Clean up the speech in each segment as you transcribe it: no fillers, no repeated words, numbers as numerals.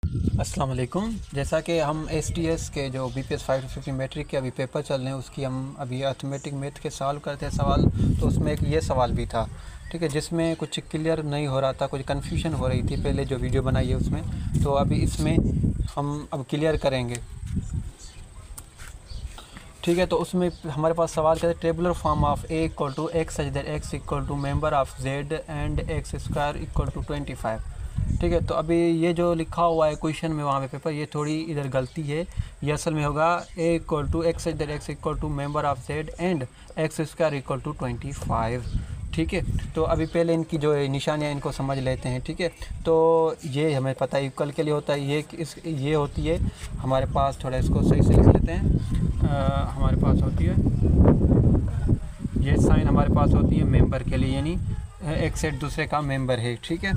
अस्सलाम वालेकुम। जैसा कि हम एसटीएस के जो बीपीएस 550 मैट्रिक के अभी पेपर चल रहे हैं, उसकी हम अभी अर्थमेटिक मैथ के सॉल्व करते हैं सवाल। तो उसमें एक ये सवाल भी था, ठीक है, जिसमें कुछ क्लियर नहीं हो रहा था, कुछ कन्फ्यूजन हो रही थी पहले जो वीडियो बनाई है उसमें। तो अभी इसमें हम अब क्लियर करेंगे, ठीक है। तो उसमें हमारे पास सवाल कहते हैं tabular form of A equal to X such that X equal to member of Z and X square equal to 25, ठीक है। तो अभी ये जो लिखा हुआ है क्वेश्चन में वहाँ पे पेपर, ये थोड़ी इधर गलती है। ये असल में होगा A equal to X such that X equal to member of Z and X square equal to 25, ठीक है। तो अभी पहले इनकी जो निशानियाँ इनको समझ लेते हैं, ठीक है। तो ये हमें पता है इक्वल के लिए होता है, ये होती है हमारे पास, थोड़ा इसको सही से लिख लेते हैं। हमारे पास होती है ये साइन, हमारे पास होती है मेंबर के लिए, यानी एक सेट दूसरे का मेंबर है, ठीक है।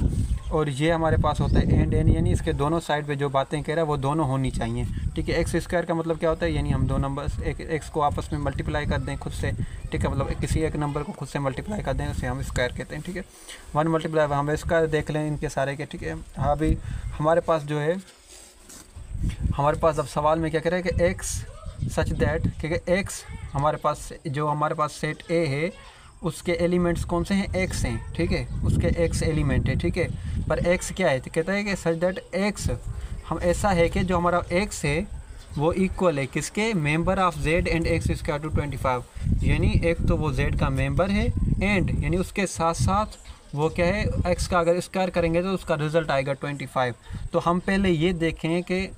और ये हमारे पास होता है एंड एन, यानी इसके दोनों साइड पे जो बातें कह रहा है वो दोनों होनी चाहिए, ठीक है। एक्स स्क्वायर का मतलब क्या होता है, यानी हम दो नंबर एक एक्स को आपस में मल्टीप्लाई कर दें खुद से, ठीक है। मतलब किसी एक नंबर को खुद से मल्टीप्लाई कर दें, उसे हम स्क्वायर कहते हैं, ठीक है। 1 मल्टीप्लाई हम स्क्वायर देख लें इनके सारे के, ठीक है। हाँ, अभी हमारे पास जो है, हमारे पास अब सवाल में क्या कह रहा है कि एक्स सच दैट, ठीक है, एक्स हमारे पास सेट ए है, उसके एलिमेंट्स कौन से हैं, एक्स हैं, ठीक है। उसके एक्स एलिमेंट है, ठीक है। पर एक्स क्या है, तो कहता है कि सच दैट एक्स, हम ऐसा है कि जो हमारा एक्स है वो इक्वल है किसके, member of Z and X square to 25, यानी एक तो वो जेड का मेंबर है एंड यानी उसके साथ साथ वो क्या है, एक्स का अगर स्क्वायर करेंगे तो उसका रिजल्ट आएगा 25। तो हम पहले ये देखें कि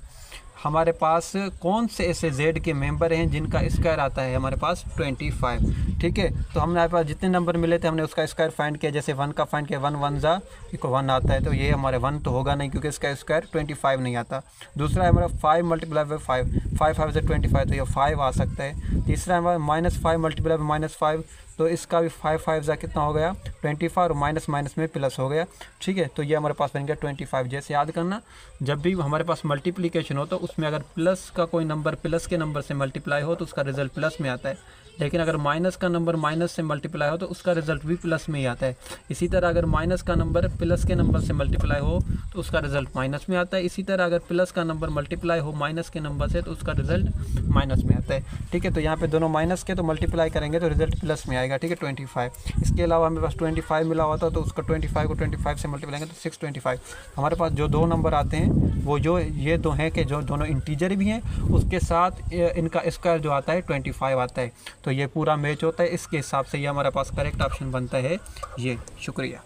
हमारे पास कौन से ऐसे जेड के मेंबर हैं जिनका स्क्वायर आता है हमारे पास 25, ठीक है। तो हमारे पास जितने नंबर मिले थे हमने उसका स्क्वायर फाइंड किया। जैसे 1 का फाइंड किया, 1 1 जा इक्वल 1 आता है, तो ये हमारे 1 तो होगा नहीं क्योंकि इसका स्क्वायर 25 नहीं आता। दूसरा है हमारा 5 मल्टीप्लाई बाई 5, 5 5 से 25, तो ये 5 आ सकता है। तीसरा है हमारा -5 मल्टीप्लाई बाई -5, तो इसका भी 5 5 जा कितना हो गया 25, और माइनस माइनस में प्लस हो गया, ठीक है। तो ये हमारे पास बन गया 25। जैसे याद करना, जब भी हमारे पास मल्टीप्लिकेशन हो तो उसमें अगर प्लस का कोई नंबर प्लस के नंबर से मल्टीप्लाई हो तो उसका रिजल्ट प्लस में आता है, लेकिन अगर माइनस का नंबर माइनस से मल्टीप्लाई हो तो उसका रिजल्ट भी प्लस में ही आता है। इसी तरह अगर माइनस का नंबर प्लस के नंबर से मल्टीप्लाई हो तो उसका रिजल्ट माइनस में आता है। इसी तरह अगर प्लस का नंबर मल्टीप्लाई हो माइनस के नंबर से तो उसका रिजल्ट माइनस में आता है, ठीक है। तो यहाँ पे दोनों माइनस के तो मल्टीप्लाई करेंगे तो रिजल्ट प्लस में आएगा, ठीक है, 25। इसके अलावा हमें पास 25 मिला हुआ था, तो उसका 25 को 25 से मल्टीप्लाई करेंगे तो 625। हमारे पास जो दो नंबर आते हैं वो जो ये दो हैं कि जो दोनों इंटीजर भी हैं, उसके साथ इनका स्क्वायर जो आता है 25 आता है। तो ये पूरा मैच होता है, इसके हिसाब से ये हमारे पास करेक्ट ऑप्शन बनता है ये। शुक्रिया।